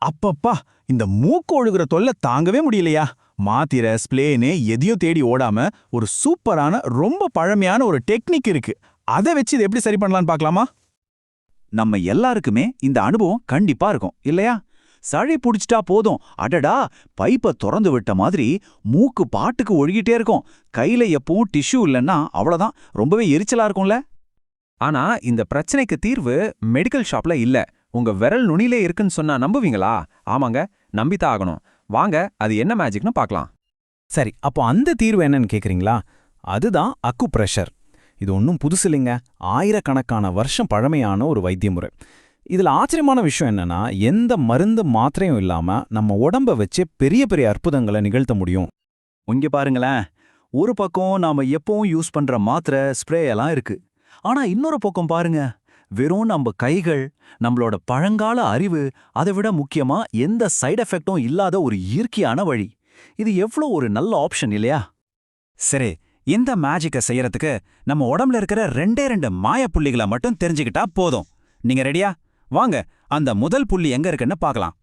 அப்பப்பா, இந்த மூக்கு ஒழுகுற தொல்லை தாங்கவே முடியலையா? மாத்திரை ஸ்ப்ளேன்னு எதையும் தேடி ஓடாம ஒரு சூப்பரான ரொம்ப பழமையான ஒரு டெக்னிக் இருக்கு. அதை வச்சு இதை எப்படி சரி பண்ணலாம்னு பார்க்கலாமா? நம்ம எல்லாருக்குமே இந்த அனுபவம் கண்டிப்பா இருக்கும் இல்லையா? சளி புடிச்சிட்டா போதும், அடடா பைப்பை திறந்து விட்ட மாதிரி மூக்கு பாட்டுக்கு ஒழுகிட்டே இருக்கும். கையில எப்பவும் டிஷ்யூ இல்லைன்னா அவ்வளவுதான், ரொம்பவே எரிச்சலா இருக்கும்ல. ஆனா இந்த பிரச்சனைக்கு தீர்வு மெடிக்கல் ஷாப்ல இல்ல, உங்க விரல் நுனியிலே இருக்குன்னு சொன்னா நம்புவீங்களா? ஆமாங்க, நம்பித்தான் ஆகணும். வாங்க, அது என்ன மேஜிக்னு பார்க்கலாம். சரி, அப்போ அந்த தீர்வு என்னன்னு கேக்குறீங்களா? அதுதான் அக்கு பிரஷர். இது ஒன்றும் புதுசு இல்லைங்க. ஆயிரக்கணக்கான வருஷம் பழமையான ஒரு வைத்திய முறை. இதுல ஆச்சரியமான விஷயம் என்னன்னா, எந்த மருந்து மாத்திரையும் இல்லாம நம்ம உடம்ப வச்சே பெரிய பெரிய அற்புதங்களை நிகழ்த்த முடியும். இங்க பாருங்களேன், ஒரு பக்கம் நாம எப்பவும் யூஸ் பண்ற மாத்திரை ஸ்ப்ரே எல்லாம் இருக்கு. ஆனா இன்னொரு பக்கம் பாருங்க, வெறும் நம்ம கைகள், நம்மளோட பழங்கால அறிவு, அதை விட முக்கியமா எந்த சைடு எஃபெக்டும் இல்லாத ஒரு இயற்கையான வழி. இது எவ்வளோ ஒரு நல்ல ஆப்ஷன் இல்லையா? சரி, இந்த மேஜிக்கை செய்யறதுக்கு நம்ம உடம்புல இருக்கிற ரெண்டே மாயப்புள்ளிகளை மட்டும் தெரிஞ்சுக்கிட்டா போதும். நீங்க ரெடியா? வாங்க, அந்த முதல் புள்ளி எங்க இருக்குன்னு பார்க்கலாம்.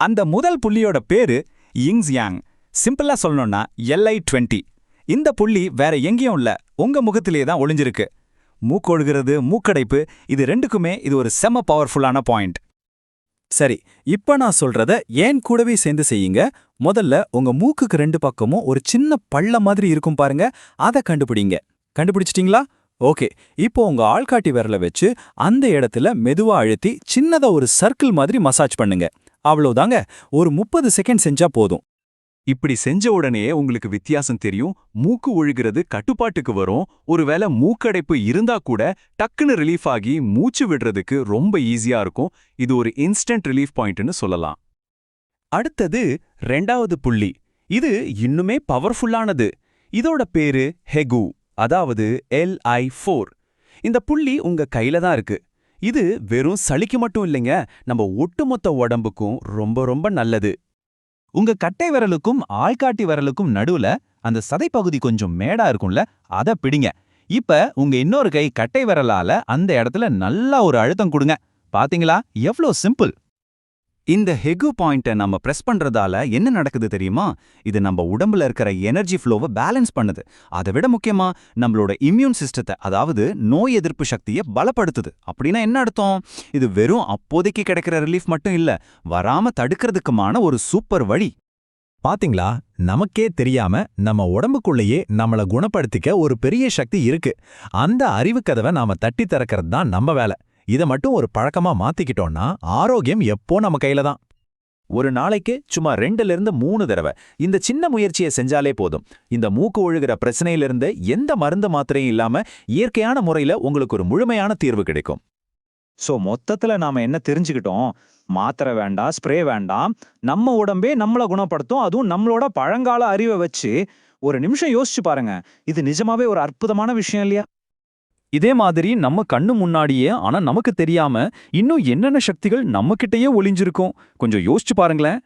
அந்த முதல் புள்ளியோட பேரு யிங்ஸ்-யாங். சிம்பிளா சொல்லணும்னா LI20. இந்த புள்ளி வேற எங்கேயும் இல்ல, உங்க முகத்திலே தான் ஒளிஞ்சிருக்கு. மூக்கொழுகிறது, மூக்கடைப்பு, இது ரெண்டுக்குமே இது ஒரு செம பவர்ஃபுல்லான பாயிண்ட். சரி, இப்ப நான் சொல்றத ஏன் கூடவே சேர்ந்து செய்யுங்க. முதல்ல உங்க மூக்குக்கு ரெண்டு பக்கமும் ஒரு சின்ன பள்ளம் மாதிரி இருக்கும் பாருங்க, அதை கண்டுபிடிங்க. கண்டுபிடிச்சிட்டீங்களா? ஓகே, இப்போ உங்க ஆள்காட்டி விரல வச்சு அந்த இடத்துல மெதுவா அழுத்தி சின்னதா ஒரு சர்க்கிள் மாதிரி மசாஜ் பண்ணுங்க. அவ்வளவுதாங்க, ஒரு 30 செகண்ட் செஞ்சா போதும். இப்படி செஞ்ச உடனே உங்களுக்கு வித்தியாசம் தெரியும். மூக்கு ஒழுகிறது கட்டுப்பாட்டுக்கு வரும். ஒருவேளை மூக்கடைப்பு இருந்தா கூட டக்குன்னு ரிலீஃப் ஆகி மூச்சு விடுறதுக்கு ரொம்ப ஈஸியா இருக்கும். இது ஒரு இன்ஸ்டன்ட் ரிலீஃப் பாயிண்ட்னு சொல்லலாம். அடுத்தது 2வது புள்ளி. இது இன்னுமே பவர்ஃபுல்லானது. இதோட பேரு ஹெகு, அதாவது LI4. இந்த புள்ளி உங்க கையில தான் இருக்கு. இது வெறும் சளிக்கு மட்டும் இல்லைங்க, நம்ம ஒட்டுமொத்த உடம்புக்கும் ரொம்ப ரொம்ப நல்லது. உங்க கட்டை விரலுக்கும் ஆள்காட்டி விரலுக்கும் நடுவுல அந்த சதைப்பகுதி கொஞ்சம் மேடா இருக்கும்ல, அத பிடிங்க. இப்ப உங்க இன்னொரு கை கட்டை விரலால அந்த இடத்துல நல்லா ஒரு அழுத்தம் கொடுங்க. பாத்தீங்களா எவ்ளோ சிம்பிள். இந்த ஹெகு பாயிண்ட்டை நம்ம பிரஸ் பண்றதால என்ன நடக்குது தெரியுமா? இது நம்ம உடம்புல இருக்கிற எனர்ஜி ஃப்ளோவை பேலன்ஸ் பண்ணுது. அதை விட முக்கியமா நம்மளோட இம்யூன் சிஸ்டத்தை, அதாவது நோய் எதிர்ப்பு சக்தியை பலப்படுத்துது. அப்படின்னா என்ன அர்த்தம்? இது வெறும் அப்போதைக்கு கிடைக்கிற ரிலீஃப் மட்டும் இல்ல, வராம தடுக்கிறதுக்குமான ஒரு சூப்பர் வழி. பாத்தீங்களா, நமக்கே தெரியாம நம்ம உடம்புக்குள்ளேயே நம்மள குணப்படுத்திக்க ஒரு பெரிய சக்தி இருக்கு. அந்த அறிவு கதவை நாம தட்டி திறக்கிறது தான் நம்ம வேலை. இதை மட்டும் ஒரு பழக்கமா மாத்திக்கிட்டோம்னா ஆரோக்கியம் எப்போ நம்ம கையில தான். ஒரு நாளைக்கு சும்மா 2-3 தடவை இந்த சின்ன முயற்சியை செஞ்சாலே போதும். இந்த மூக்கு ஒழுகிற பிரச்சனையிலிருந்து எந்த மருந்து மாத்திரையும் இல்லாம இயற்கையான முறையில உங்களுக்கு ஒரு முழுமையான தீர்வு கிடைக்கும். சோ மொத்தத்துல நாம என்ன தெரிஞ்சுக்கிட்டோம்? மாத்திரை வேண்டாம், ஸ்ப்ரே வேண்டாம், நம்ம உடம்பே நம்மள குணப்படுத்தும். அதுவும் நம்மளோட பழங்கால அறிவை வச்சு. ஒரு நிமிஷம் யோசிச்சு பாருங்க, இது நிஜமாவே ஒரு அற்புதமான விஷயம் இல்லையா? இதே மாதிரி நம்ம கண்ணு முன்னாடியே, ஆனா நமக்கு தெரியாம இன்னும் என்னென்ன சக்திகள் நம்மகிட்டயே ஒளிஞ்சிருக்கும். கொஞ்சம் யோசிச்சு பாருங்களேன்.